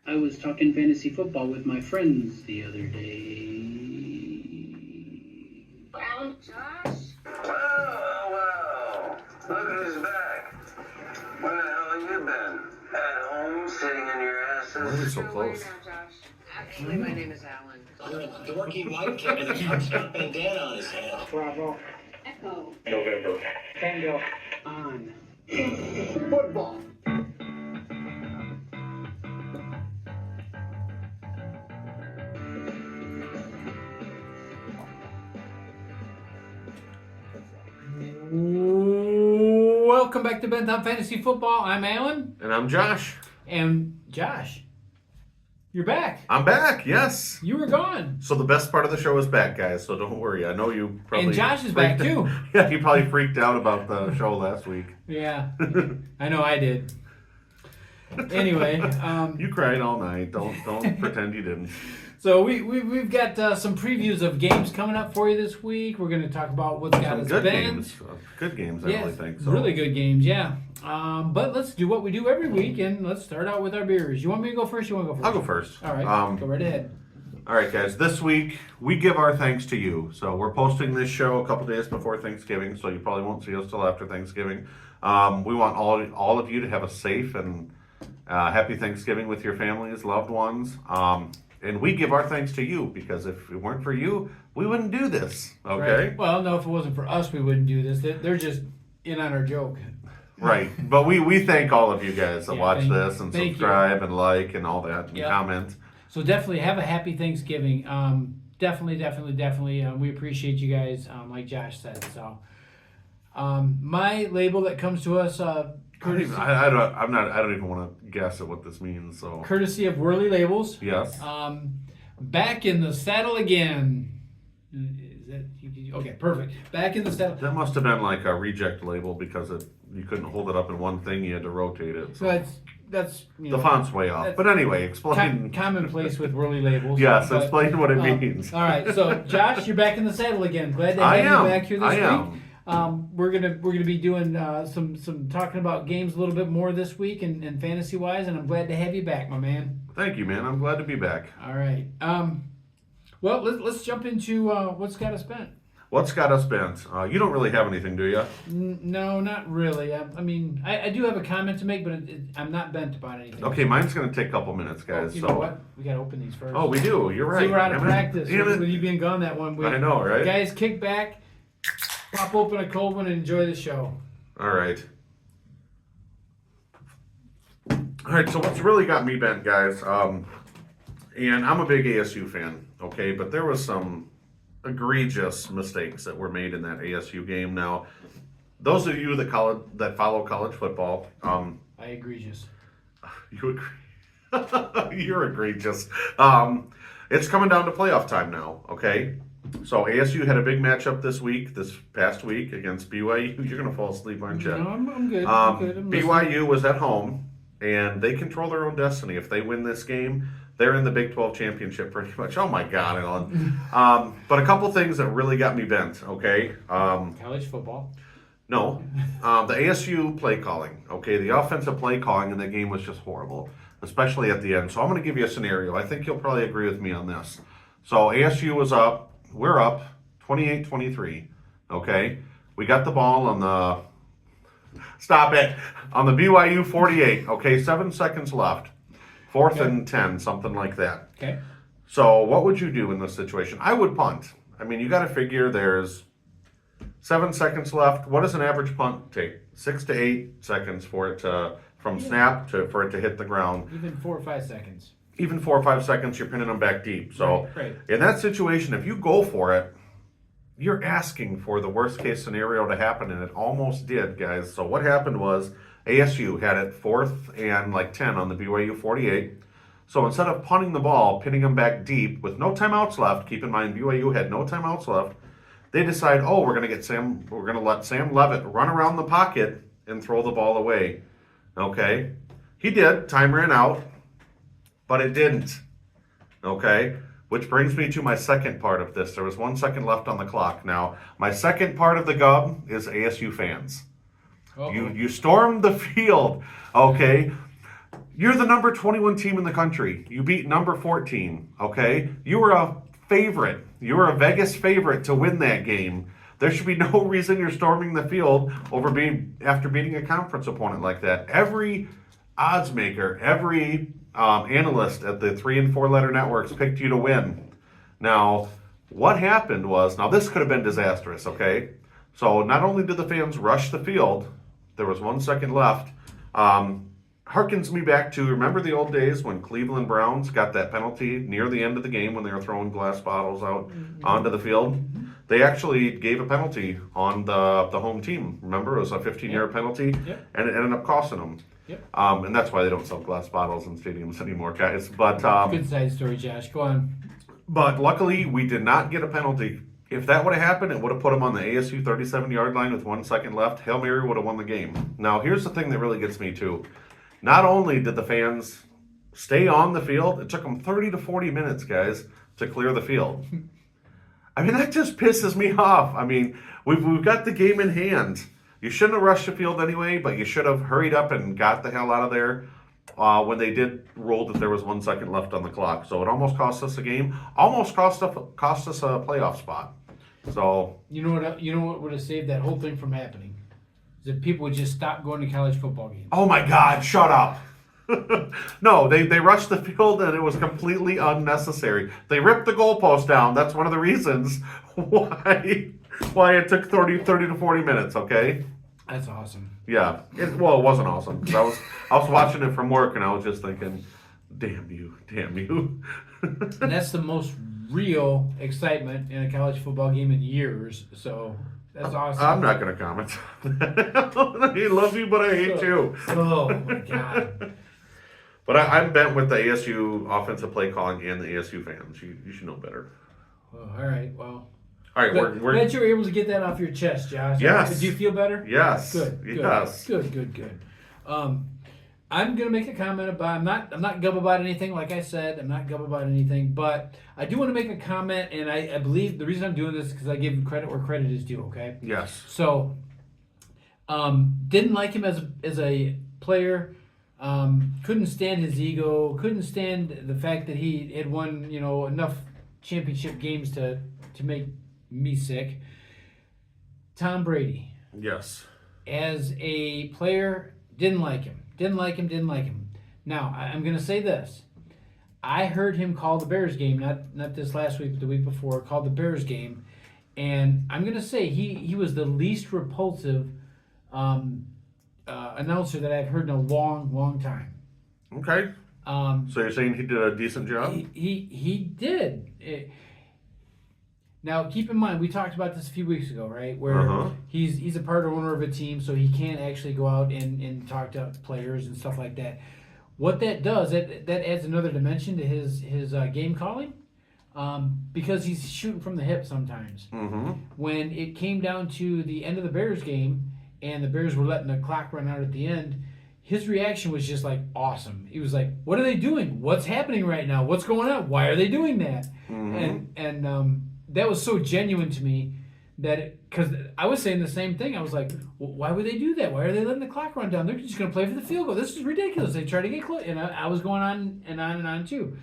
I was talking fantasy football with my friends the other day. Well, Josh? Wow. Look who's back. Where the hell have you been? At home, sitting on your asses? Why are we so Where close? now, Josh? Actually, my name is Alan. The dorky white kid with a couch bandana on his head. Bravo. Echo. November. Tango. On. Football. Welcome back to Bentham Fantasy Football. I'm Alan. And I'm Josh. And Josh, you're back. I'm back, yes. You were gone. So the best part of the show is back, guys, so don't worry. I know you probably... And Josh is back, freaked- too. Yeah, you probably freaked out about the show last week. Yeah, I know I did. Anyway, You cried all night. Don't pretend you didn't. so we've got some previews of games coming up for you this week. We're going to talk about what's got Some us good bent. games. Good games, I Yeah, really think. So. really good games, yeah. But let's do what we do every week, and let's start out with our beers. You want me to go first? You want to go first? I'll go first. All right, go right ahead. All right, guys. This week, we give our thanks to you. So we're posting this show a couple days before Thanksgiving, so you probably won't see us till after Thanksgiving. We want all of you to have a safe and happy Thanksgiving with your families, loved ones. And we give our thanks to you, because if it weren't for you, we wouldn't do this. Okay? Right. Well, no, if it wasn't for us, we wouldn't do this. They're just in on our joke. Right. But we thank all of you guys that Yeah, watch thank- this and thank you. subscribe and like and all that and Yep. comment. So definitely have a happy Thanksgiving. Definitely. We appreciate you guys, like Josh said. So, my label that comes to us, courtesy, I don't even want to guess at what this means. So courtesy of Whirly Labels. yes. Back in the saddle again. Is that okay? Perfect. Back in the saddle. That must have been like a reject label, because you couldn't hold it up in one thing; you had to rotate it. So that's you The know, font's way off. that's But anyway, explain. commonplace with Whirly Labels. Yes, but, explain what it um, means. All right, so Josh, you're back in the saddle again. Glad to I have am. you back here this I week. am. We're gonna be doing some talking about games a little bit more this week and fantasy wise, and I'm glad to have you back, my man. Thank you, man. I'm glad to be back. All right. Well, let's jump into what's got us bent. What's got us bent? You don't really have anything, do you? No, not really. I mean, I do have a comment to make, but I'm not bent about anything. Okay, mine's gonna take a couple minutes, Oh, guys. you so. know what? We gotta open these first. Oh, we do. You're right. See, we're out of Damn it. practice Damn it. with you being gone that one week. I know, right? Guys, kick back, pop open a cold one, and enjoy the show. All right. All right, so what's really got me bent, guys, and I'm a big ASU fan, okay, but there was some egregious mistakes that were made in that ASU game. Now, those of you that follow college football, I egregious. you agree. You're egregious. It's coming down to playoff time now, okay? So ASU had a big matchup this past week against BYU. You're gonna fall asleep, aren't you? No, I'm good. I'm good. I'm listening. BYU was at home, and they control their own destiny. If they win this game, they're in the Big 12 championship pretty much. Oh my God, Alan. But a couple things that really got me bent, okay? College football. No, the ASU play calling, okay? The offensive play calling in the game was just horrible, especially at the end. So I'm going to give you a scenario. I think you'll probably agree with me on this. So ASU was up. We're up 28-23, okay? We got the ball on the... Stop it. On the BYU 48, okay? 7 seconds left. Fourth and 10, something like that. Okay. So what would you do in this situation? I would punt. I mean, you got to figure there's 7 seconds left. What does an average punt take? 6 to 8 seconds for it to, from snap for it to hit the ground. Even 4 or 5 seconds. Even 4 or 5 seconds, you're pinning them back deep. So Right. in that situation, if you go for it, you're asking for the worst case scenario to happen, and it almost did, guys. So what happened was ASU had it 4th and 10 on the BYU 48. So instead of punting the ball, pinning them back deep with no timeouts left, keep in mind BYU had no timeouts left, they decide, we're going to let Sam Levitt run around the pocket and throw the ball away. Okay? He did. Time ran out. But it didn't. Okay? Which brings me to my second part of this. There was 1 second left on the clock. Now, my second part of the gub is ASU fans. Uh-oh. You stormed the field, okay? You're the number 21 team in the country. You beat number 14, okay? You were a favorite. You were a Vegas favorite to win that game. There should be no reason you're storming the field after beating a conference opponent like that. Every odds maker, every analyst at the 3 and 4 letter networks picked you to win. Now, what happened was, now this could have been disastrous, okay? So not only did the fans rush the field, there was 1 second left. Harkens me back to, remember the old days when Cleveland Browns got that penalty near the end of the game when they were throwing glass bottles out onto the field? They actually gave a penalty on the home team. Remember, it was a 15-yard penalty, and it ended up costing them. And that's why they don't sell glass bottles in stadiums anymore, guys. But Good side story, Josh. Go on. But luckily, we did not get a penalty. If that would have happened, it would have put them on the ASU 37-yard line with 1 second left. Hail Mary would have won the game. Now, here's the thing that really gets me, too. Not only did the fans stay on the field, it took them 30 to 40 minutes, guys, to clear the field. I mean, that just pisses me off. I mean, we've got the game in hand. You shouldn't have rushed the field anyway, but you should have hurried up and got the hell out of there when they did rule that there was 1 second left on the clock. So it almost cost us a game. Almost cost us a playoff spot. So You know what would have saved that whole thing from happening? Is if people would just stop going to college football games. oh my God, shut up. No, they rushed the field and it was completely unnecessary. They ripped the goalpost down. That's one of the reasons why it took 30 to 40 minutes, okay? That's awesome. Yeah. It wasn't awesome. 'Cause I was watching it from work and I was just thinking, damn you. And that's the most real excitement in a college football game in years. So that's awesome. I'm not going to comment. I love you, but I hate you. Oh my God. But I'm bent with the ASU offensive play calling and the ASU fans. You should know better. Well, all right. Well. All right, Glad we're you were able to get that off your chest, Josh. Yes. Did you feel better? yes. Good. Yes. Good. I'm gonna make a comment about. I'm not gub about anything. Like I said, I'm not gub about anything. But I do want to make a comment, and I believe the reason I'm doing this is because I give credit where credit is due. Okay. Yes. So, didn't like him as a player. Couldn't stand his ego. Couldn't stand the fact that he had won, enough championship games to make me sick. Tom Brady, Yes. as a player, didn't like him. Now, I'm going to say this. I heard him call the Bears game, not this last week, but the week before, called the Bears game. And I'm going to say he was the least repulsive announcer that I've heard in a long, long time. Okay. So you're saying he did a decent job? He did. Now, keep in mind, we talked about this a few weeks ago, right? Where he's a part owner of a team, so he can't actually go out and talk to players and stuff like that. What that does, that adds another dimension to his game calling, because he's shooting from the hip sometimes. Mm-hmm. When it came down to the end of the Bears game, and the Bears were letting the clock run out at the end, his reaction was just like awesome. He was like, "What are they doing? What's happening right now? What's going on? Why are they doing that?" Mm-hmm. And that was so genuine to me that because I was saying the same thing. I was like, "Why would they do that? Why are they letting the clock run down? They're just going to play for the field goal. This is ridiculous. They try to get close." And I was going on and on and on too.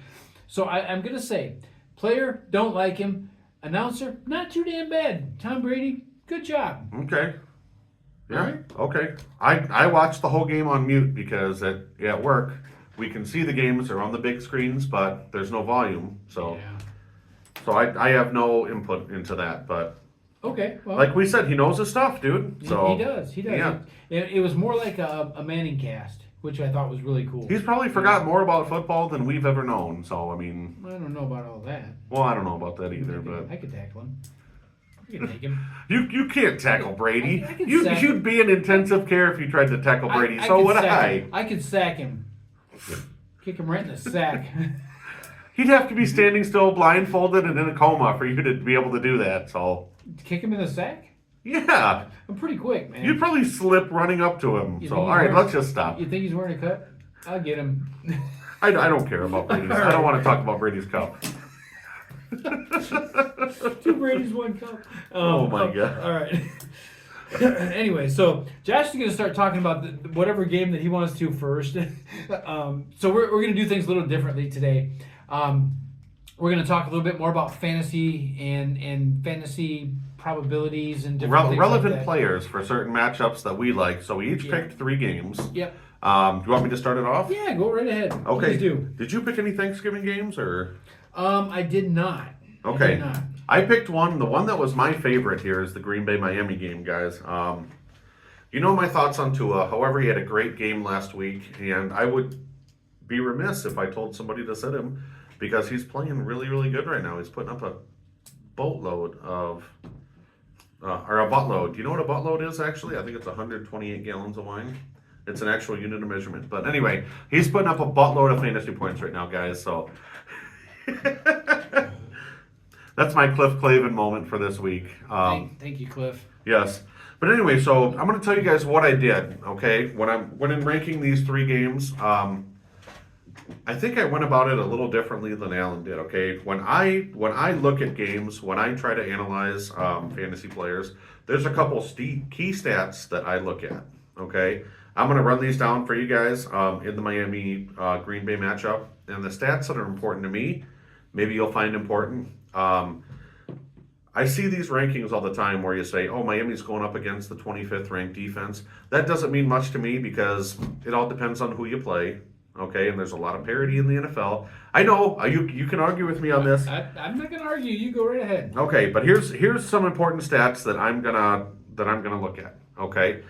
So I'm going to say, player, don't like him. Announcer, not too damn bad. Tom Brady, good job. Okay. Yeah. All right. Okay. I watched the whole game on mute because at work we can see the games. They're on the big screens, but there's no volume. So Yeah. so I have no input into that. But Okay. Well, like we said, he knows his stuff, dude. So he does. Yeah. It was more like a Manning cast, which I thought was really cool. He's probably forgot more about football than we've ever known. So I mean, I don't know about all that. well, I don't know about that either, but I could tackle him. I could take him. you can't tackle Brady. I can sack You'd be in intensive care if you tried to tackle Brady. So could would sack I. him. I could sack him. Kick him right in the sack. He'd have to be standing still, blindfolded, and in a coma for you to be able to do that. So Kick him in the sack? yeah, I'm pretty quick, man. you'd probably slip running up to him. You So think all he's right, wearing- let's just stop. You think he's wearing a cut? I'll get him. I don't care about Brady's. I don't want to talk about Brady's cup. Two Brady's, one cup. Oh, my God. All right. Anyway, so Josh is going to start talking about whatever game that he wants to first. So we're going to do things a little differently today. We're going to talk a little bit more about fantasy and fantasy probabilities and different things Relevant like that. players for certain matchups that we like. So we each picked 3 games. Yep. Do you want me to start it off? Yeah, go right ahead. Okay. Please do. Did you pick any Thanksgiving games or? I did not. Okay. I did not. I picked one. The one that was my favorite here is the Green Bay Miami game, guys. You know my thoughts on Tua. However, he had a great game last week, and I would be remiss if I told somebody to sit him because he's playing really, really good right now. He's putting up a boatload of, or a buttload. Do you know what a buttload is actually? I think it's 128 gallons of wine. It's an actual unit of measurement. But anyway, he's putting up a buttload of fantasy points right now, guys. So that's my Cliff Clavin moment for this week. Thank you, Cliff. Yes. But anyway, so I'm going to tell you guys what I did, okay? When in ranking these 3 games, I think I went about it a little differently than Alan did, okay? When I look at games, when I try to analyze fantasy players, there's a couple key stats that I look at, okay? I'm going to run these down for you guys in the Miami Green Bay matchup. And the stats that are important to me, maybe you'll find important. I see these rankings all the time where you say, oh, Miami's going up against the 25th ranked defense. That doesn't mean much to me because it all depends on who you play, okay? And there's a lot of parity in the NFL. I know, you can argue with me on this. I'm not going to argue. You go right ahead. Okay, but here's some important stats that I'm gonna look at, okay?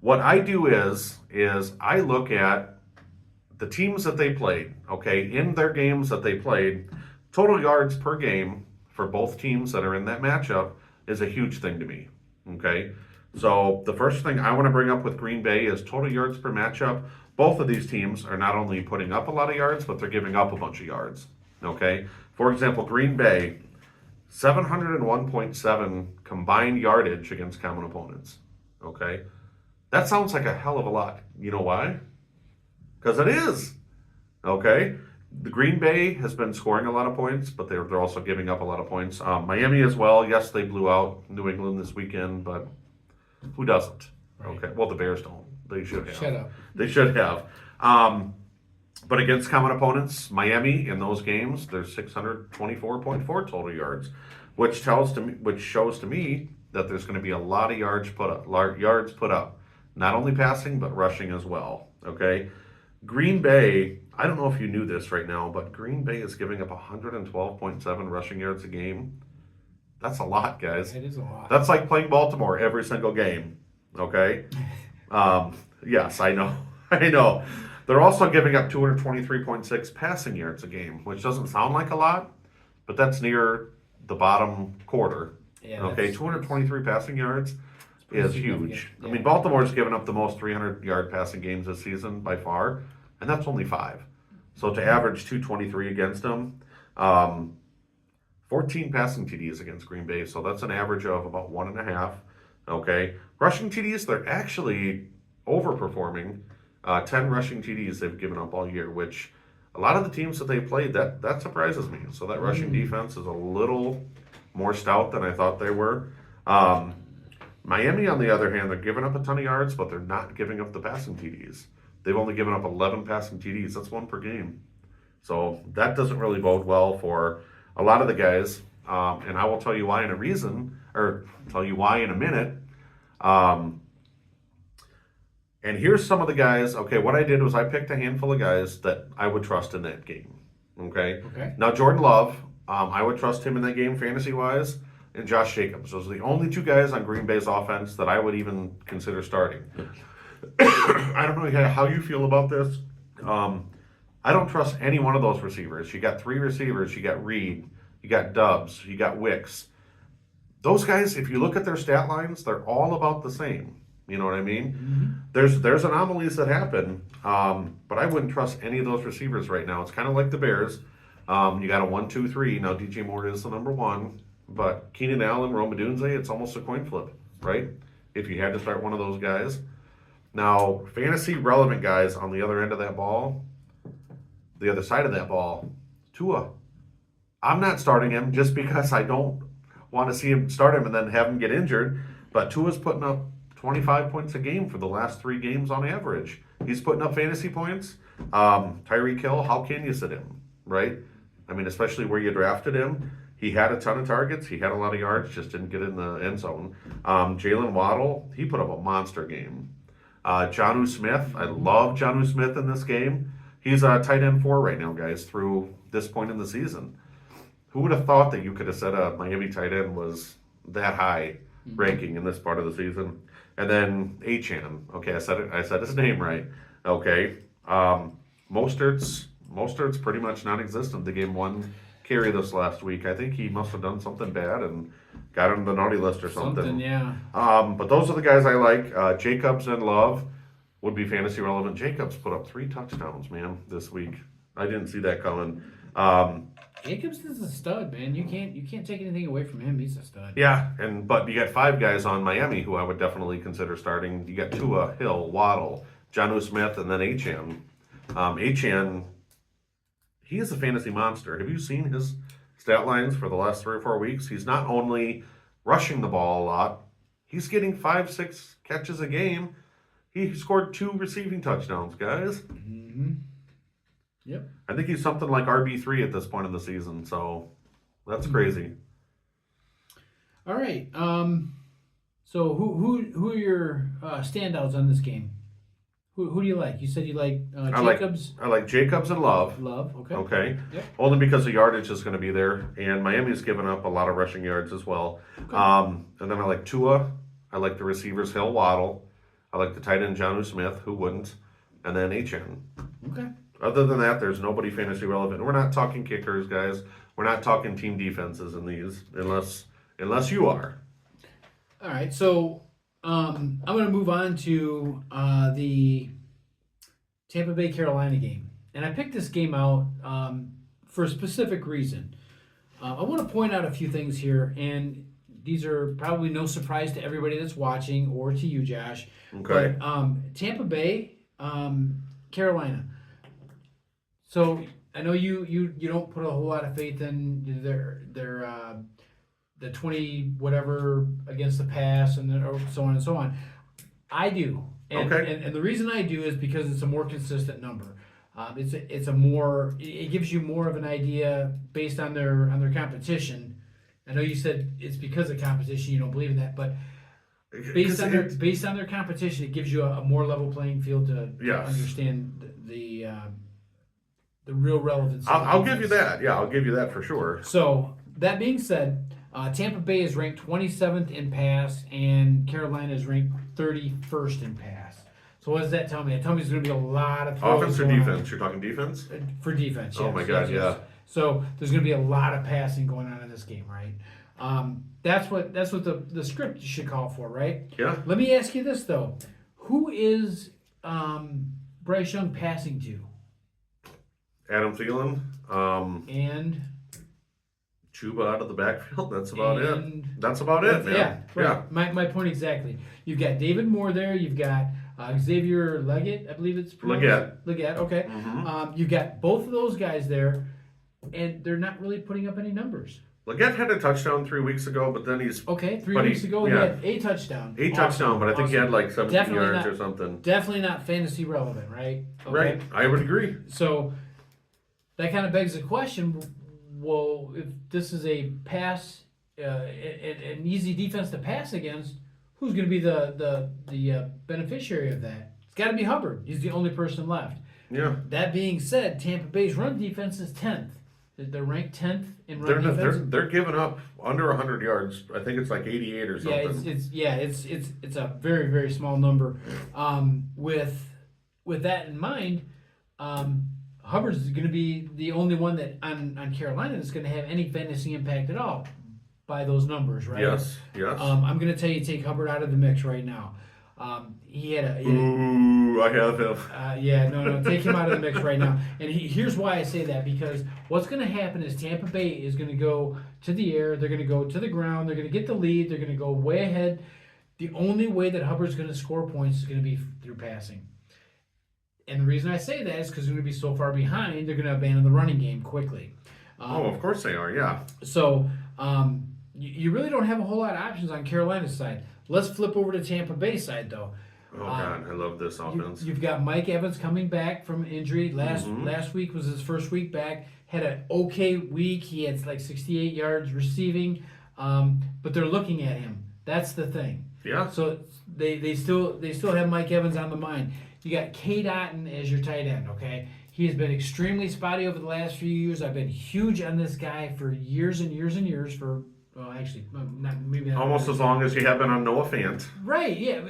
What I do is I look at the teams that they played, okay? In their games that they played, total yards per game for both teams that are in that matchup is a huge thing to me, okay? So the first thing I want to bring up with Green Bay is total yards per matchup. Both of these teams are not only putting up a lot of yards, but they're giving up a bunch of yards, okay? For example, Green Bay, 701.7 combined yardage against common opponents, okay? That sounds like a hell of a lot. You know why? Because it is, okay? The Green Bay has been scoring a lot of points, but they're also giving up a lot of points. Miami as well. Yes, they blew out New England this weekend, but who doesn't? Right. Okay. Well, the Bears don't. They should have. Shut up. They should have. But against common opponents, Miami in those games, they're 624.4 total yards, which shows to me that there's going to be a lot of yards put up, not only passing but rushing as well. Okay. Green Bay, I don't know if you knew this right now, but Green Bay is giving up 112.7 rushing yards a game. That's a lot, guys. It is a lot. That's like playing Baltimore every single game. Okay? Yes, I know. I know. They're also giving up 223.6 passing yards a game, which doesn't sound like a lot, but that's near the bottom quarter. Yeah, okay, 223 passing yards is significant. huge. Yeah. I mean, Baltimore's given up the most 300-yard passing games this season by far, and that's only 5. So to average 223 against them, 14 passing TDs against Green Bay, so that's an average of about 1.5. Okay, rushing TDs, they're actually overperforming. 10 rushing TDs they've given up all year, which a lot of the teams that they played, that surprises me. So that rushing defense is a little more stout than I thought they were. Miami, on the other hand, they're giving up a ton of yards, but they're not giving up the passing TDs. They've only given up 11 passing TDs. That's 1 per game. So that doesn't really bode well for a lot of the guys. And I will tell you why in a minute. And here's some of the guys. Okay, what I did was I picked a handful of guys that I would trust in that game. Okay? Now, Jordan Love, I would trust him in that game fantasy-wise, and Josh Jacobs. Those are the only 2 guys on Green Bay's offense that I would even consider starting. I don't know how you feel about this. I don't trust any one of those receivers. You got 3 receivers. You got Reed. You got Doubs. You got Wicks. Those guys, if you look at their stat lines, they're all about the same. You know what I mean? Mm-hmm. There's anomalies that happen, but I wouldn't trust any of those receivers right now. It's kind of like the Bears. You got a 1, 2, 3. Now DJ Moore is the number 1, but Keenan Allen, Rome Odunze, it's almost a coin flip, right? If you had to start one of those guys. Now, fantasy relevant guys on the other end of that ball, the other side of that ball, Tua. I'm not starting him just because I don't want to see him start him and then have him get injured. But Tua's putting up 25 points a game for the last 3 games on average. He's putting up fantasy points. Tyreek Hill, how can you sit him, right? I mean, especially where you drafted him. He had a ton of targets. He had a lot of yards, just didn't get in the end zone. Jalen Waddle, he put up a monster game. Jonnu Smith, I love Jonnu Smith in this game. He's a tight end 4 right now, guys, through this point in the season. Who would have thought that you could have said a Miami tight end was that high ranking in this part of the season? And then Achane. Okay, I said his name right. Okay. Mostert's pretty much non-existent. They gave him 1 carry this last week. I think he must have done something bad and got on the naughty list or something. Yeah. But those are the guys I like. Jacobs and Love would be fantasy relevant. Jacobs put up 3 touchdowns, man, this week. I didn't see that coming. Jacobs is a stud, man. You can't take anything away from him. He's a stud. Yeah, but you got 5 guys on Miami who I would definitely consider starting. You got Tua, Hill, Waddle, Jonnu Smith, and then Achane. Achane, he is a fantasy monster. Have you seen his stat lines for the last 3 or 4 weeks? He's not only rushing the ball a lot, he's getting 5-6 catches a game. He scored 2 receiving touchdowns, guys. Mm-hmm. Yep. I think he's something like RB3 at this point in the season, so that's crazy. All right. So who are your standouts on this game? Who do you like? You said you like Jacobs. I like Jacobs and Love. Love. Okay. Okay. Yep. Only because the yardage is going to be there, and Miami's given up a lot of rushing yards as well. Okay. And then I like Tua. I like the receivers Hill, Waddle. I like the tight end Jonnu Smith. Who wouldn't? And then Achane. Okay. Other than that, there's nobody fantasy relevant. We're not talking kickers, guys. We're not talking team defenses in these, unless you are. All right. So I'm going to move on to the Tampa Bay Carolina game, and I picked this game out for a specific reason. I want to point out a few things here, and these are probably no surprise to everybody that's watching or to you, Josh. Okay. But Tampa Bay, Carolina. So I know you don't put a whole lot of faith in their the 20 whatever against the pass and or so on and so on. I do, and, Okay. and the reason I do is because it's a more consistent number. It gives you more of an idea based on their competition. I know you said it's because of competition you don't believe in that, but based on their competition, it gives you a more level playing field to Yes. understand the real relevance. I'll give you that. Yeah, I'll give you that for sure. So that being said, Tampa Bay is ranked 27th in pass, and Carolina is ranked 31st in pass. So what does that tell me? It tells me there's going to be a lot of throws Offense or going on. defense? You're talking defense? For defense, Oh yes, my God, yes, yes. yeah. So there's going to be a lot of passing going on in this game, right? That's what the script should call for, right? Yeah. Let me ask you this though: who is Bryce Young passing to? Adam Thielen. And Chuba out of the backfield. That's about it. And- That's about it, man. yeah, right. My point exactly. You've got David Moore there. You've got Xavier Leggett, I believe it's pronounced. Leggett. Okay. Mhm. You've got both of those guys there, and they're not really putting up any numbers. Leggett had a touchdown 3 weeks ago, but then he's Okay, 3 But he- weeks ago he yeah. had a touchdown. 8 Awesome. touchdown, but I think he had like 17 Definitely yards not- or something. Definitely not fantasy relevant, right? Okay. Right. I would agree. So that kind of begs the question: well, if this is a pass, an easy defense to pass against, who's going to be the beneficiary of that? It's got to be Hubbard. He's the only person left. Yeah. That being said, Tampa Bay's run defense is 10th. They're ranked 10th in run defense. They're giving up under 100 yards. I think it's like 88 or something. Yeah, it's a very, very small number. With that in mind, Hubbard's going to be the only one that on Carolina that's going to have any fantasy impact at all by those numbers, right? Yes. I'm going to tell you, take Hubbard out of the mix right now. He had a Ooh, I have him. no, take him out of the mix right now. And here's why I say that, because what's going to happen is Tampa Bay is going to go to the air, they're going to go to the ground, they're going to get the lead, they're going to go way ahead. The only way that Hubbard's going to score points is going to be through passing. And the reason I say that is because they're going to be so far behind, they're going to abandon the running game quickly. Of course they are, yeah. So you really don't have a whole lot of options on Carolina's side. let's flip over to Tampa Bay side though. Oh God, I love this offense. You've got Mike Evans coming back from injury. Last week was his first week back. Had an okay week. He had like 68 yards receiving, but they're looking at him. That's the thing. Yeah. So they still have Mike Evans on the mind. You got Cade Otton as your tight end. Okay, he has been extremely spotty over the last few years. I've been huge on this guy for years and years and years. Not Almost as long as you have been on Noah Fant. Right, yeah.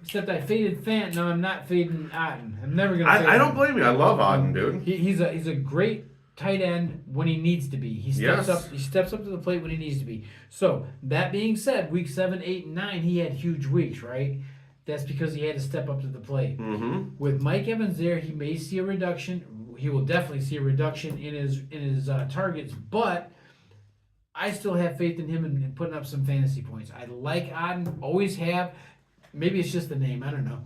Except I faded Fant. Now I'm not fading Otton. I'm never gonna. I don't blame you. I love Otton, dude. He's a great tight end when he needs to be. He steps Yes. up. He steps up to the plate when he needs to be. So that being said, week 7, 8, and 9, he had huge weeks, right? That's because he had to step up to the plate. Mm-hmm. With Mike Evans there, he may see a reduction. He will definitely see a reduction in his targets, but I still have faith in him in putting up some fantasy points. I like Otton, always have. Maybe it's just the name. I don't know.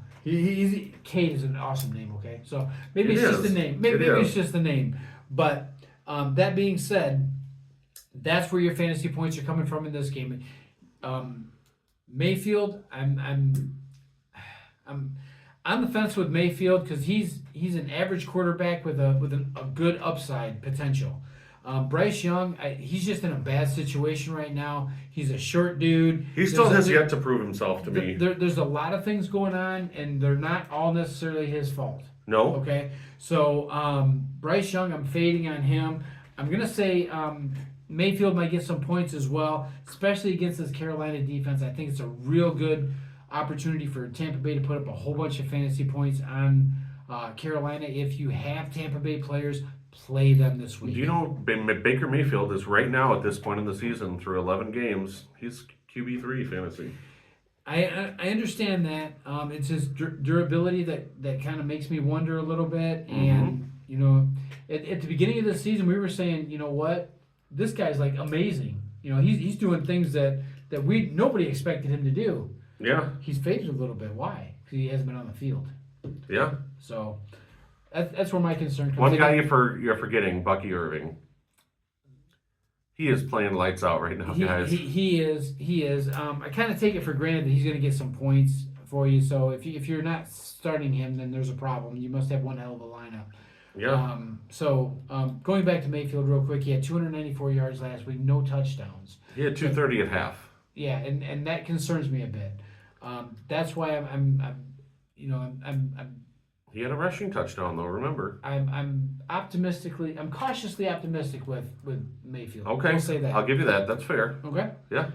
Cade is an awesome name. Okay, so maybe it's just the name. Maybe it's just the name. But that being said, that's where your fantasy points are coming from in this game. Mayfield, I'm on the fence with Mayfield because he's an average quarterback with a good upside potential. Bryce Young, he's just in a bad situation right now. He's a short dude. He still has yet to prove himself to me. There's a lot of things going on, and they're not all necessarily his fault. No. Okay. So Bryce Young, I'm fading on him. I'm gonna say Mayfield might get some points as well, especially against this Carolina defense. I think it's a real good opportunity for Tampa Bay to put up a whole bunch of fantasy points on Carolina. If you have Tampa Bay players, play them this week. Do you know Baker Mayfield is right now at this point in the season through 11 games, he's QB3 fantasy. I understand that. It's his durability that kind of makes me wonder a little bit. And, you know, at the beginning of the season, we were saying, you know what, this guy's like amazing. You know, he's doing things that nobody expected him to do. Yeah. He's faded a little bit. Why? Because he hasn't been on the field. Yeah. So that's where my concern comes. One guy you're forgetting, Bucky Irving. He is playing lights out right now, guys. He is. I kind of take it for granted that he's going to get some points for you. So if you're not starting him, then there's a problem. You must have one hell of a lineup. Yeah. Going back to Mayfield real quick, he had 294 yards last week, no touchdowns. He had 230 at half. Yeah, and that concerns me a bit. That's why I'm He had a rushing touchdown though. Remember? I'm cautiously optimistic with Mayfield. Okay. I'll say that. I'll give you that. That's fair. Okay. Yeah.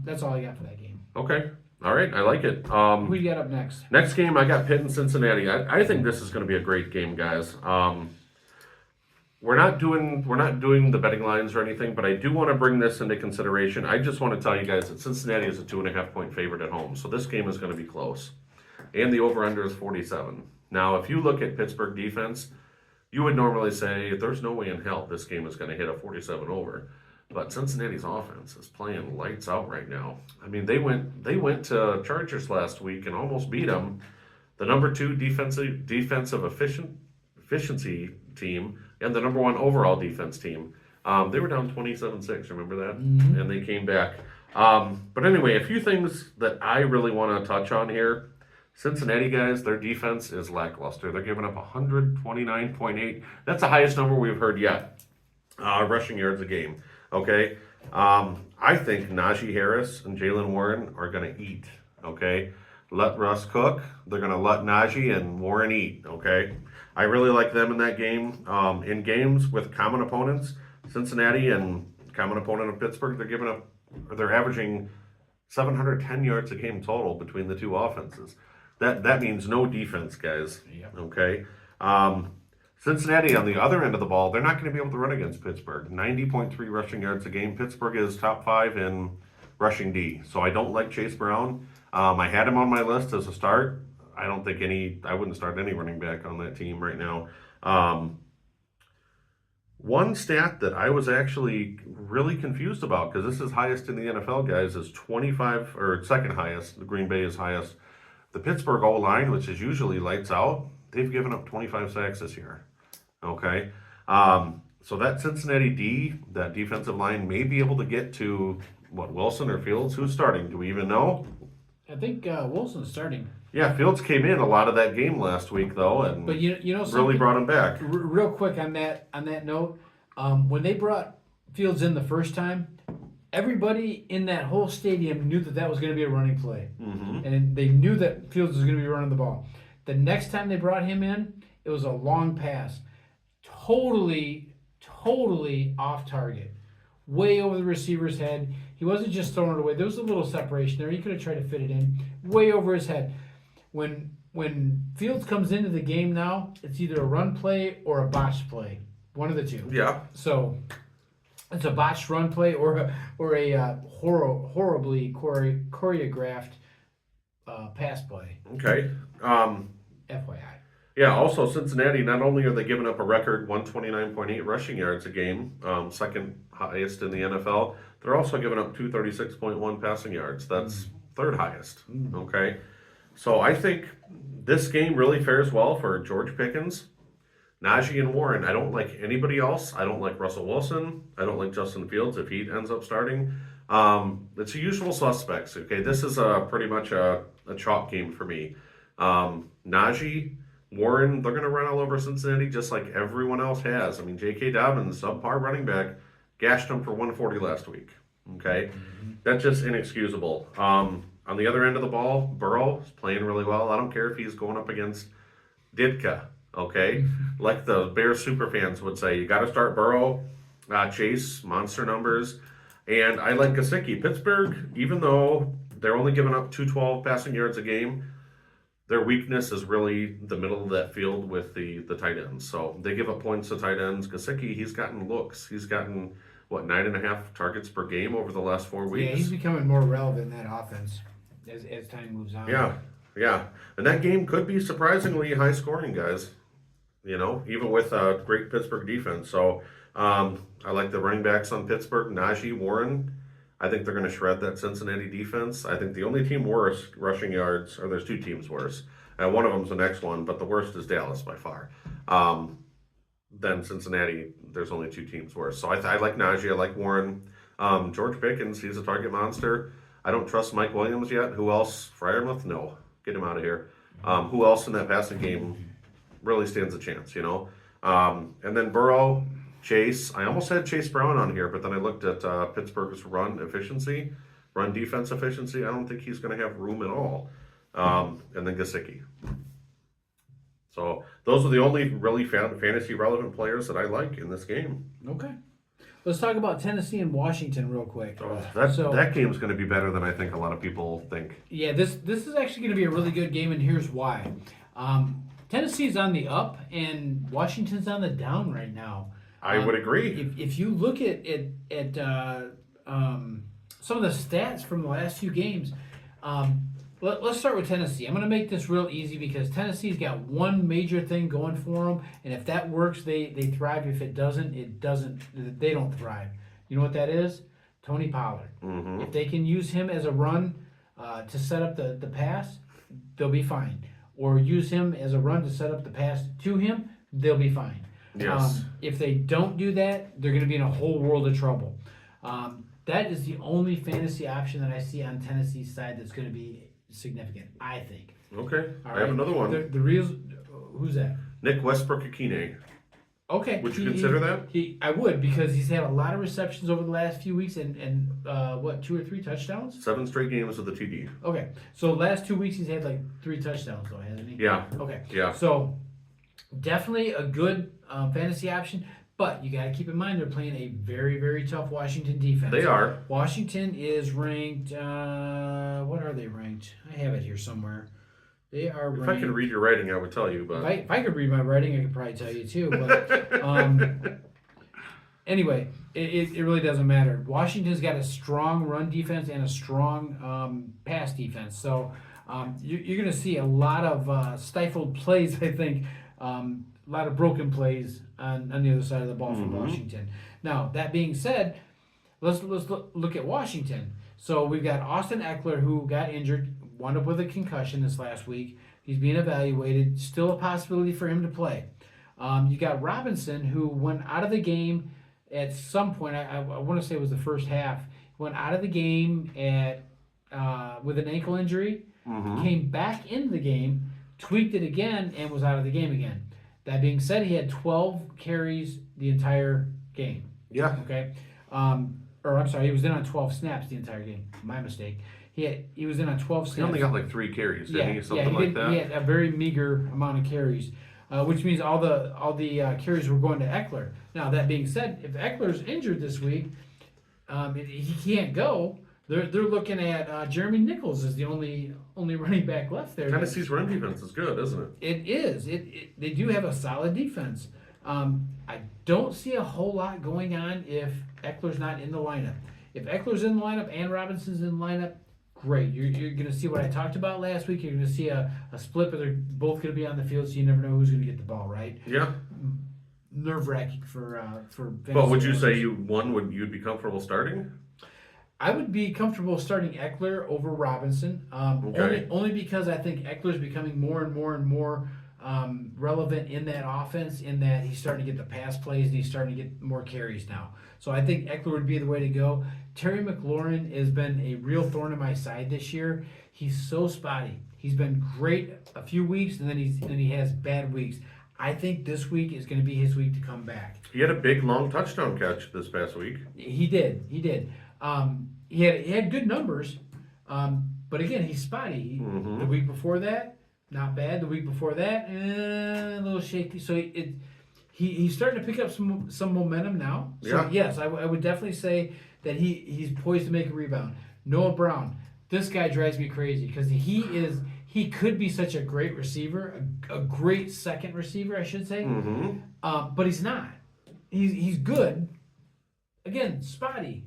That's all I got for that game. Okay. All right. I like it. Who you got up next? Next game, I got Pitt and Cincinnati. I think this is going to be a great game, guys. We're not doing the betting lines or anything, but I do want to bring this into consideration. I just want to tell you guys that Cincinnati is a 2.5 point favorite at home, so this game is going to be close, and the over/under is 47. Now, if you look at Pittsburgh defense, you would normally say there's no way in hell this game is going to hit a 47 over. But Cincinnati's offense is playing lights out right now. I mean, they went to Chargers last week and almost beat them. The number 2 defensive efficiency team and the number 1 overall defense team. They were down 27-6. Remember that? Mm-hmm. And they came back. But anyway, a few things that I really want to touch on here. Cincinnati guys, their defense is lackluster. They're giving up 129.8. That's the highest number we've heard yet. Rushing yards a game. Okay. I think Najee Harris and Jalen Warren are going to eat. Okay. Let Russ cook. They're going to let Najee and Warren eat. Okay. I really like them in that game. In games with common opponents, Cincinnati and common opponent of Pittsburgh, they're averaging 710 yards a game total between the two offenses. That means no defense, guys. Yep. Okay. Cincinnati, on the other end of the ball, they're not going to be able to run against Pittsburgh. 90.3 rushing yards a game. Pittsburgh is top 5 in rushing D. So I don't like Chase Brown. I had him on my list as a start. I wouldn't start any running back on that team right now. One stat that I was actually really confused about, because this is highest in the NFL, guys, is 25, or second highest. The Green Bay is highest. The Pittsburgh O-line, which is usually lights out, they've given up 25 sacks this year. Okay. So that Cincinnati D, that defensive line, may be able to get to Wilson or Fields. Who's starting? Do we even know? I think Wilson's starting. Yeah, Fields came in a lot of that game last week though, and But you know really something? brought him back. Real quick on that note, when they brought Fields in the first time, everybody in that whole stadium knew that was going to be a running play, and they knew that Fields was going to be running the ball. The next time they brought him in, it was a long pass, totally off target, way over the receiver's head. He wasn't just throwing it away. There was a little separation there. He could have tried to fit it in, way over his head. When Fields comes into the game now, it's either a run play or a botched play, one of the two. Yeah. So it's a botched run play or a horribly choreographed pass play. Okay. FYI. Yeah, also Cincinnati, not only are they giving up a record 129.8 rushing yards a game, second highest in the NFL, they're also giving up 236.1 passing yards. That's third highest. Okay. So I think this game really fares well for George Pickens, Najee, and Warren. I don't like anybody else. I don't like Russell Wilson. I don't like Justin Fields if he ends up starting. It's the usual suspects. Okay, this is pretty much a chalk game for me. Najee, Warren, they're going to run all over Cincinnati just like everyone else has. I mean, J.K. Dobbins, subpar running back, gashed him for 140 last week. Okay, that's just inexcusable. On the other end of the ball, Burrow is playing really well. I don't care if he's going up against Ditka. Okay, like the Bears superfans would say, you got to start Burrow, Chase, monster numbers, and I like Gesicki. Pittsburgh, even though they're only giving up 212 passing yards a game, their weakness is really the middle of that field with the tight ends. So they give up points to tight ends. Gesicki, he's gotten looks. He's gotten, 9.5 targets per game over the last 4 weeks? Yeah, he's becoming more relevant in that offense as time moves on. Yeah. And that game could be surprisingly high scoring, guys. Even with a great Pittsburgh defense. So I like the running backs on Pittsburgh, Najee, Warren. I think they're going to shred that Cincinnati defense. I think the only team worse rushing yards, or there's two teams worse, and one of them's the next one, but the worst is Dallas by far. Then Cincinnati, there's only two teams worse. So I like Najee, I like Warren. George Pickens, he's a target monster. I don't trust Mike Williams yet. Who else? Freiermuth? No. Get him out of here. Who else in that passing game really stands a chance, And then Burrow, Chase. I almost had Chase Brown on here, but then I looked at Pittsburgh's run defense efficiency. I don't think he's going to have room at all. And then Gesicki. So those are the only really fantasy relevant players that I like in this game. Okay. Let's talk about Tennessee and Washington real quick. That game's going to be better than I think a lot of people think. Yeah, this is actually going to be a really good game, and here's why. Tennessee's on the up, and Washington's on the down right now. I would agree. If you look at some of the stats from the last few games, let's start with Tennessee. I'm going to make this real easy because Tennessee's got one major thing going for them, and if that works, they thrive. If it doesn't, they don't thrive. You know what that is? Tony Pollard. Mm-hmm. If they can use him as a run to set up the pass, they'll be fine. Or use him as a run to set up the pass to him, they'll be fine. Yes. If they don't do that, they're going to be in a whole world of trouble. That is the only fantasy option that I see on Tennessee's side that's going to be significant, I think. Okay. All I have another one. The real, who's that? Nick Westbrook-Akine. Okay. Would you consider that? I would, because he's had a lot of receptions over the last few weeks and 2 or 3 touchdowns? 7 straight games with a TD. Okay. So last 2 weeks he's had like 3 touchdowns though, hasn't he? Yeah. Okay. Yeah. So definitely a good fantasy option, but you got to keep in mind they're playing a very, very tough Washington defense. They are. Washington is ranked, what are they ranked? I have it here somewhere. They are ranked. If I could read your writing, I would tell you, but If I could read my writing, I could probably tell you too. But anyway, it really doesn't matter. Washington's got a strong run defense and a strong pass defense. So you're going to see a lot of stifled plays, I think. A lot of broken plays on the other side of the ball from Washington. Now, that being said, let's look at Washington. So we've got Austin Eckler, who got injured, wound up with a concussion this last week. He's being evaluated. Still a possibility for him to play. You got Robinson, who went out of the game at some point. I want to say it was the first half. Went out of the game with an ankle injury. Came back into the game, tweaked it again, and was out of the game again. That being said, he had 12 carries the entire game. Yeah. Okay. Or I'm sorry, he was in on 12 snaps the entire game. My mistake. He was in on 12 snaps. He only got like 3 carries, didn't he? Something he like did, that. He had a very meager amount of carries, which means all the carries were going to Eckler. Now that being said, if Eckler's injured this week, he can't go. They're looking at Jeremy Nichols as the only running back left there. Tennessee's run defense is good, isn't it? It is. They do have a solid defense. I don't see a whole lot going on if Eckler's not in the lineup. If Eckler's in the lineup and Robinson's in the lineup, great. You're going to see what I talked about last week. You're going to see a split, but they're both going to be on the field, so you never know who's going to get the ball, right? Yeah. Nerve-wracking for But would you fantasy say owners. you'd be comfortable starting? I would be comfortable starting Eckler over Robinson, Okay. only because I think Eckler's becoming more and more relevant in that offense, in that he's starting to get the pass plays and he's starting to get more carries now. So I think Eckler would be the way to go. Terry McLaurin has been a real thorn in my side this year. He's so spotty. He's been great a few weeks, and then he has bad weeks. I think this week is going to be his week to come back. He had a big long touchdown catch this past week. He did. He had good numbers, but again, he's spotty. The week before that, not bad. The week before that, a little shaky. So he's starting to pick up some momentum now. So Yeah. yes, I would definitely say that he's poised to make a rebound. Noah Brown, this guy drives me crazy because he could be such a great receiver, a great second receiver, I should say. But he's not. He's good. Again, spotty.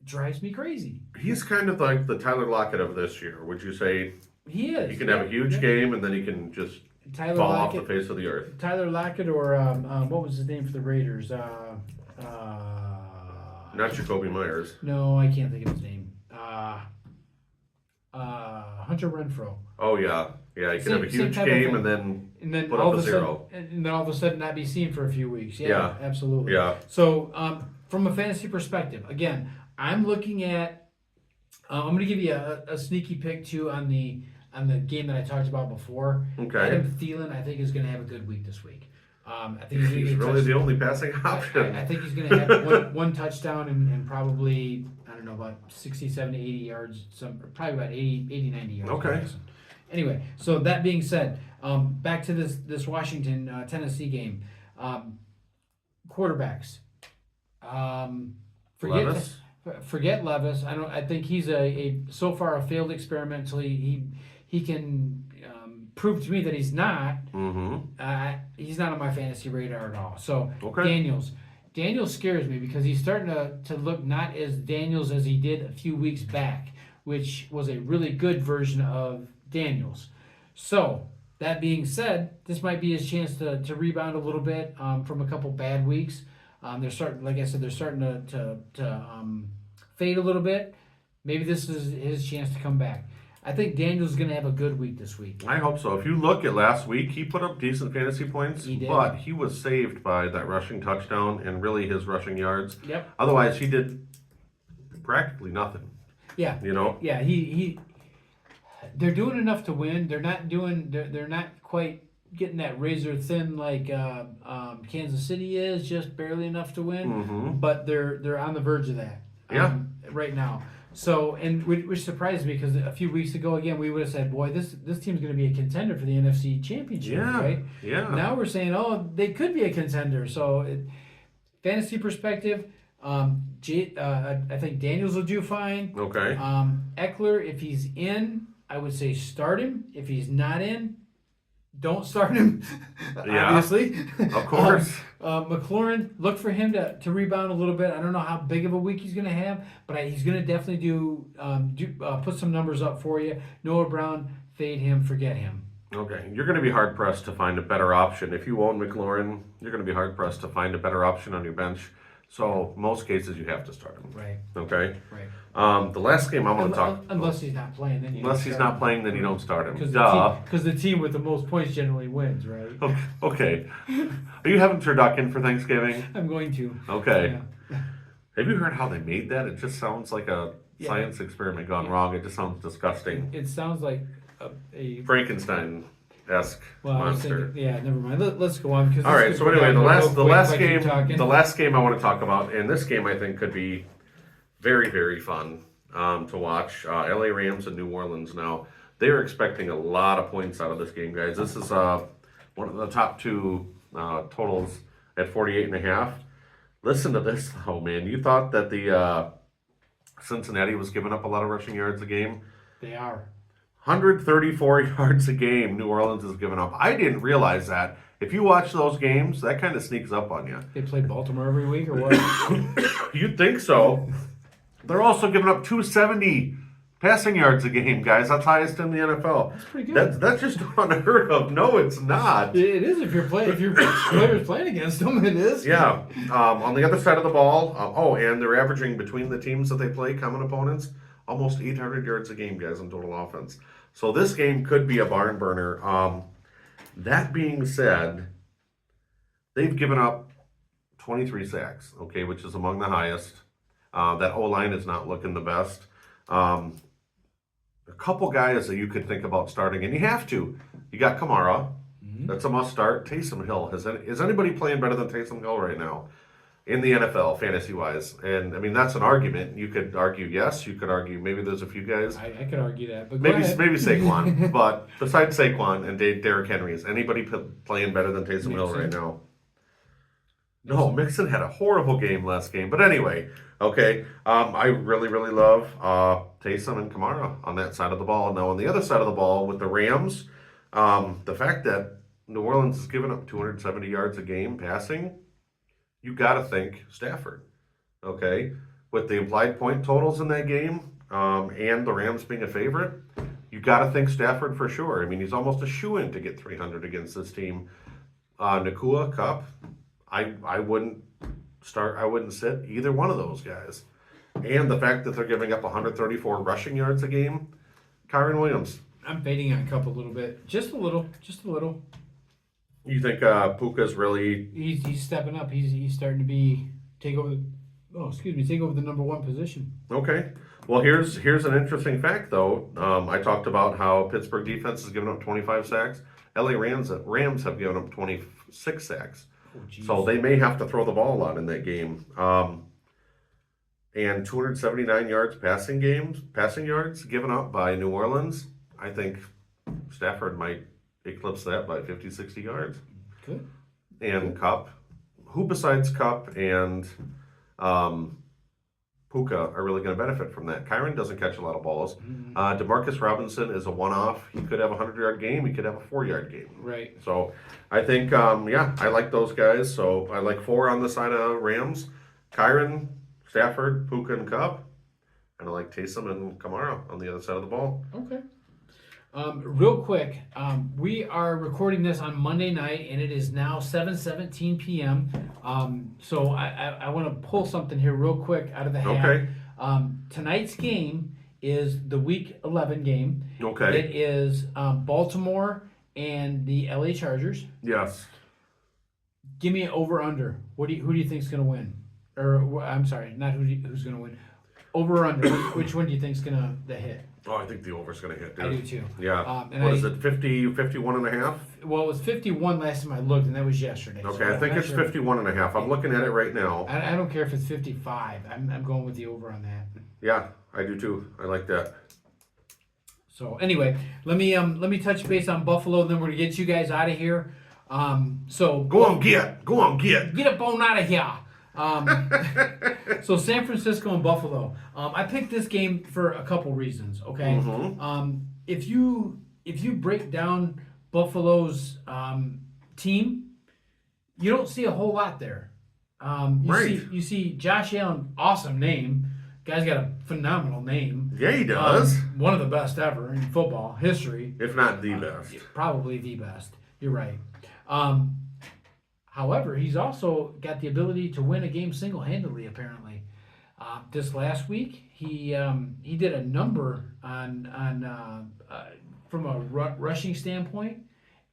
Drives me crazy. He's kind of like the Tyler Lockett of this year. Would you say He is. he can have a huge game and then he can just Tyler fall Lockett, off the face of the earth? Tyler Lockett, or what was his name for the Raiders? Not Jacoby Myers. No, I can't think of his name. Hunter Renfrow. Oh yeah, yeah. He can Same- have a same huge type of game thing. and then And then put all up of a a sudden, zero. and then all of a sudden not be seen for a few weeks. Yeah, Yeah. absolutely. Yeah. So from a fantasy perspective, again, I'm looking at. I'm going to give you a sneaky pick too on the game that I talked about before. Okay. Adam Thielen, I think, is going to have a good week this week. I think he's going to He's get a really touchdown. the only passing option. I think he's going to have one touchdown and probably, I don't know, about 60, 70, 80 yards, probably about 80, 90 yards. Okay. Anyway, so that being said, back to this Washington Tennessee game. Quarterbacks. Levis? Forget Levis. I think he's so far a failed experiment until he can prove to me that he's not. He's not on my fantasy radar at all. So Okay. Daniels scares me because he's starting to look not as Daniels as he did a few weeks back, which was a really good version of Daniels. So that being said, this might be his chance to rebound a little bit from a couple bad weeks. They're starting, like I said, they're starting to fade a little bit. Maybe this is his chance to come back. I think Daniels is going to have a good week this week. I hope so. If you look at last week, he put up decent fantasy points, He did. but he was saved by that rushing touchdown and really his rushing yards. Yep. Otherwise, he did practically nothing. Yeah. You know? Yeah. They're doing enough to win. They're not quite getting that razor thin like Kansas City is, just barely enough to win. But they're on the verge of that. Yeah. Right now. So, and which surprised me because a few weeks ago, again, we would have said, boy, this team's going to be a contender for the NFC Championship, Yeah. right? Yeah. Now we're saying, oh, they could be a contender. So, fantasy perspective, I think Daniels will do fine. Okay. Eckler, if he's in, I would say start him. If he's not in, don't start him. Yeah. Obviously. Of course. McLaurin, look for him to rebound a little bit. I don't know how big of a week he's going to have, but he's going to definitely put some numbers up for you. Noah Brown, fade him, forget him. Okay. You're going to be hard pressed to find a better option. If you own McLaurin, you're going to be hard pressed to find a better option on your bench So most cases you have to start him. Right. Okay. Right. The last game I want to talk. Unless he's not playing, then you Unless don't he's start not playing, then you don't start him. Because Duh. the team with the most points generally wins, right? Okay. Are you having turducken for Thanksgiving? I'm going to. Okay. Yeah. Have you heard how they made that? It just sounds like a Yeah. science experiment gone wrong. It just sounds disgusting. It sounds like a Frankenstein-esque well, I was monster. thinking, yeah, never mind. Let's go on because All right. So anyway, the last game I want to talk about, and this game I think could be very, very fun to watch. LA Rams and New Orleans. Now they're expecting a lot of points out of this game, guys. This is one of the top two totals at 48.5. Listen to this though, man. You thought that the Cincinnati was giving up a lot of rushing yards a game. They are. 134 yards a game New Orleans is giving up. I didn't realize that. If you watch those games, that kind of sneaks up on you. They play Baltimore every week or what? You'd think so. They're also giving up 270 passing yards a game, guys. That's highest in the NFL. That's pretty good. That's just unheard of. No, it's not. It is if your player's playing against them. It is. Yeah. On the other side of the ball, and they're averaging between the teams that they play, common opponents, almost 800 yards a game, guys, in total offense. So this game could be a barn burner. That being said, they've given up 23 sacks, okay, which is among the highest. That O-line is not looking the best. A couple guys that you could think about starting, and you have to. You got Kamara. Mm-hmm. That's a must start. Taysom Hill. Is anybody playing better than Taysom Hill right now in the NFL, fantasy-wise? And, I mean, that's an argument. You could argue yes. You could argue maybe there's a few guys. I could argue that, but Maybe Saquon. But besides Saquon and Derrick Henry, is anybody playing better than Taysom Hill right now? No, Mixon had a horrible game last game. But anyway, okay, I really, really love Taysom and Kamara on that side of the ball. Now, on the other side of the ball with the Rams, the fact that New Orleans is giving up 270 yards a game passing, you got to think Stafford, okay? With the implied point totals in that game and the Rams being a favorite, you got to think Stafford for sure. I mean, he's almost a shoo-in to get 300 against this team. Nakua, Kupp, I wouldn't sit either one of those guys. And the fact that they're giving up 134 rushing yards a game, Kyren Williams. I'm fading on Kupp a little bit. Just a little. You think Puka's really... He's stepping up. He's starting to take over the number one position. Okay. Well, here's an interesting fact, though. I talked about how Pittsburgh defense has given up 25 sacks. LA Rams have given up 26 sacks. Oh, So they may have to throw the ball a lot in that game. And 279 yards passing yards given up by New Orleans. I think Stafford might eclipse that by 50, 60 yards. Good. And Kupp, who besides Kupp and Puka are really going to benefit from that? Kyren doesn't catch a lot of balls. Mm-hmm. DeMarcus Robinson is a one-off. He could have a 100-yard game. He could have a 4-yard game. Right. So I think, I like those guys. So I like 4 on the side of Rams. Kyren, Stafford, Puka, and Kupp. And I like Taysom and Kamara on the other side of the ball. Okay. Real quick, we are recording this on Monday night, and it is now 7:17 p.m. So I want to pull something here real quick out of the hat. Okay. Tonight's game is the Week 11 game. Okay. It is Baltimore and the LA Chargers. Yes. Give me an over/under. Who do you think is going to win? Or I'm sorry, not who's going to win. Over or under? Which one do you think is going to hit? Oh, I think the over's going to hit, dude. I do too. Yeah. And What is it, 51 and a half? Well, it was 51 last time I looked, and that was yesterday. Okay, so I I'm think not it's sure. 51 and a half. I'm looking at it right now. I don't care if it's 55. I'm going with the over on that. Yeah, I do too. I like that. So anyway, let me touch base on Buffalo, and then we're gonna get you guys out of here. So Go on, get. get up on out of here. So San Francisco and Buffalo. I picked this game for a couple reasons. Okay. Mm-hmm. If you break down Buffalo's team, you don't see a whole lot there. You see Josh Allen, awesome name. Guy's got a phenomenal name. Yeah, he does. One of the best ever in football history. If not the best. Probably the best. You're right. However, he's also got the ability to win a game single-handedly. Apparently, this last week he did a number on from a rushing standpoint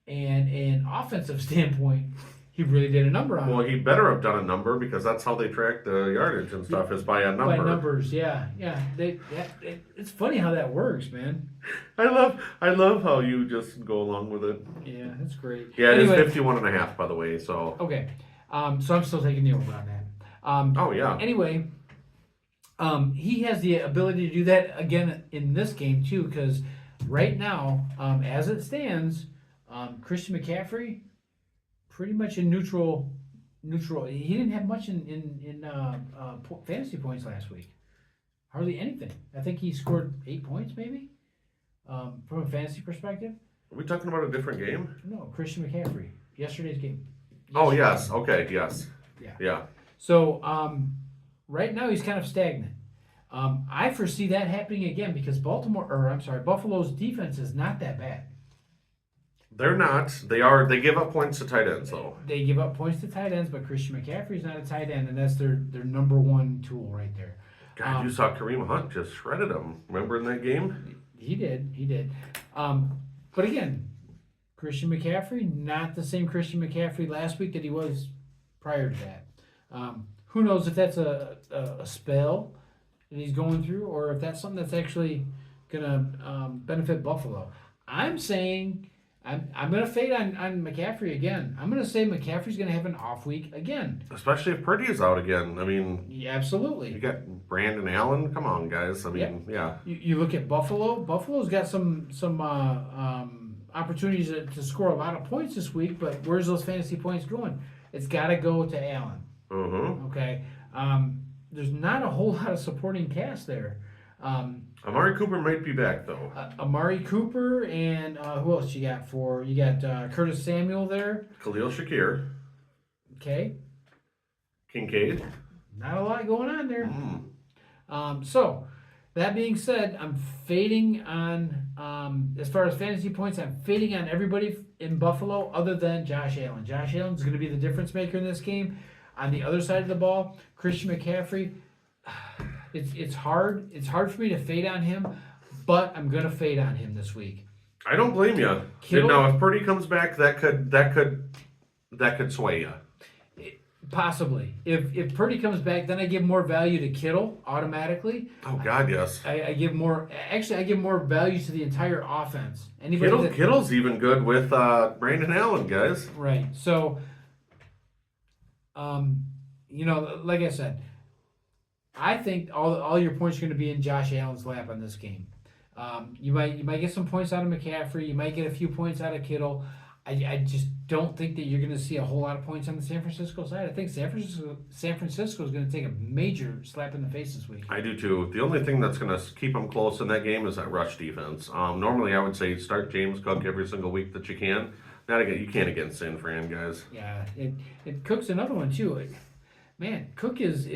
and an offensive standpoint. He really did a number on Well, it. he better have done a number because that's how they track the yardage and stuff is by a number. By numbers, yeah. It's funny how that works, man. I love how you just go along with it. Yeah, that's great. Yeah, it Anyway, is 51.5, by the way. So. Okay, so I'm still taking the over on that. Oh yeah. Anyway, he has the ability to do that again in this game too, because right now, as it stands, Christian McCaffrey, pretty much in neutral. He didn't have much in fantasy points last week. Hardly anything. I think he scored 8 points, maybe, from a fantasy perspective. Are we talking about a different game? No, Christian McCaffrey, yesterday's game. Oh yes. Okay. Yes. Yeah. Yeah. So right now he's kind of stagnant. I foresee that happening again because Buffalo's defense is not that bad. They're not. They are. They give up points to tight ends, though. They give up points to tight ends, but Christian McCaffrey's not a tight end, and that's their number one tool right there. God, you saw Kareem Hunt just shredded him. Remember in that game? He did. But again, Christian McCaffrey, not the same Christian McCaffrey last week that he was prior to that. Who knows if that's a spell that he's going through, or if that's something that's actually going to benefit Buffalo. I'm saying I'm going to fade on McCaffrey again. I'm going to say McCaffrey's going to have an off week again. Especially if Purdy is out again. I mean, Yeah, absolutely. you got Brandon Allen. Come on, guys. I mean, yeah. You look at Buffalo. Buffalo's got some opportunities to score a lot of points this week, but where's those fantasy points going? It's got to go to Allen. Mm-hmm. Okay. There's not a whole lot of supporting cast there. Amari Cooper might be back though. Amari Cooper and who else you got for? You got Curtis Samuel there. Khalil Shakir, Okay. Kincaid. Not a lot going on there. Mm. So, that being said, I'm fading on, as far as fantasy points, I'm fading on everybody in Buffalo other than Josh Allen. Josh Allen's going to be the difference maker in this game. On the other side of the ball, Christian McCaffrey, it's hard. It's hard for me to fade on him, but I'm going to fade on him this week. I don't blame you. Kittle? Now, if Purdy comes back, that could sway you. Possibly. If Purdy comes back, then I give more value to Kittle automatically. Oh God, yes. I give more value to the entire offense. Anybody Kittle's even good with Brandon Allen, guys. Right. So, like I said, I think all your points are going to be in Josh Allen's lap on this game. You might get some points out of McCaffrey. You might get a few points out of Kittle. I just don't think that you're going to see a whole lot of points on the San Francisco side. I think San Francisco is going to take a major slap in the face this week. I do too. The only thing that's going to keep them close in that game is that rush defense. Normally, I would say start James Cook every single week that you can. Not again. You can't against San Fran, guys. Yeah, it Cook's another one too. Man, Cook is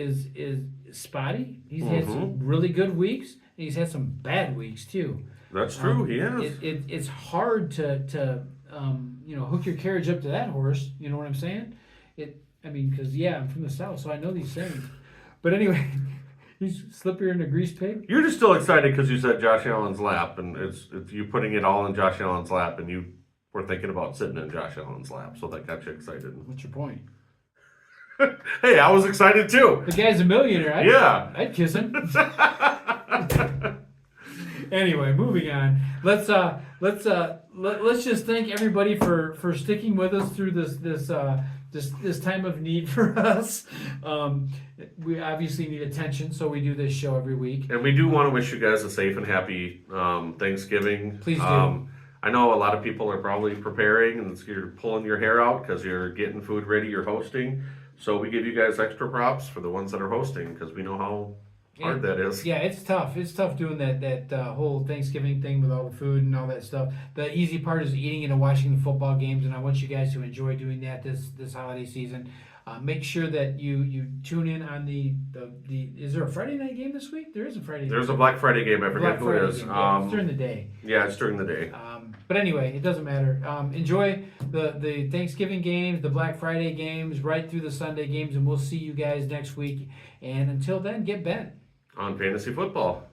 spotty. He's had some really good weeks, and he's had some bad weeks too. That's true. He is. It's hard to hook your carriage up to that horse. You know what I'm saying? Because I'm from the South, so I know these things. But anyway, he's slippier than a grease pig. You're just still excited because you said Josh Allen's lap, and it's you putting it all in Josh Allen's lap, and you were thinking about sitting in Josh Allen's lap, so that got you excited. What's your point? Hey, I was excited too. The guy's a millionaire. I'd kiss him. Anyway, moving on. Let's just thank everybody for sticking with us through this time of need for us. We obviously need attention, so we do this show every week. And we do want to wish you guys a safe and happy Thanksgiving. Please do. I know a lot of people are probably preparing and you're pulling your hair out because you're getting food ready, you're hosting. So we give you guys extra props for the ones that are hosting because we know how hard that is. Yeah, it's tough. It's tough doing that whole Thanksgiving thing with all the food and all that stuff. The easy part is eating and watching the football games, and I want you guys to enjoy doing that this holiday season. Make sure that you tune in on the. Is there a Friday night game this week? There is a Friday. There's a Black Friday game. I forget Black who Friday it is. game. Yeah, it's during the day. Yeah, it's during the day. But anyway, it doesn't matter. Enjoy the Thanksgiving games, the Black Friday games, right through the Sunday games, and we'll see you guys next week. And until then, get bent On fantasy football.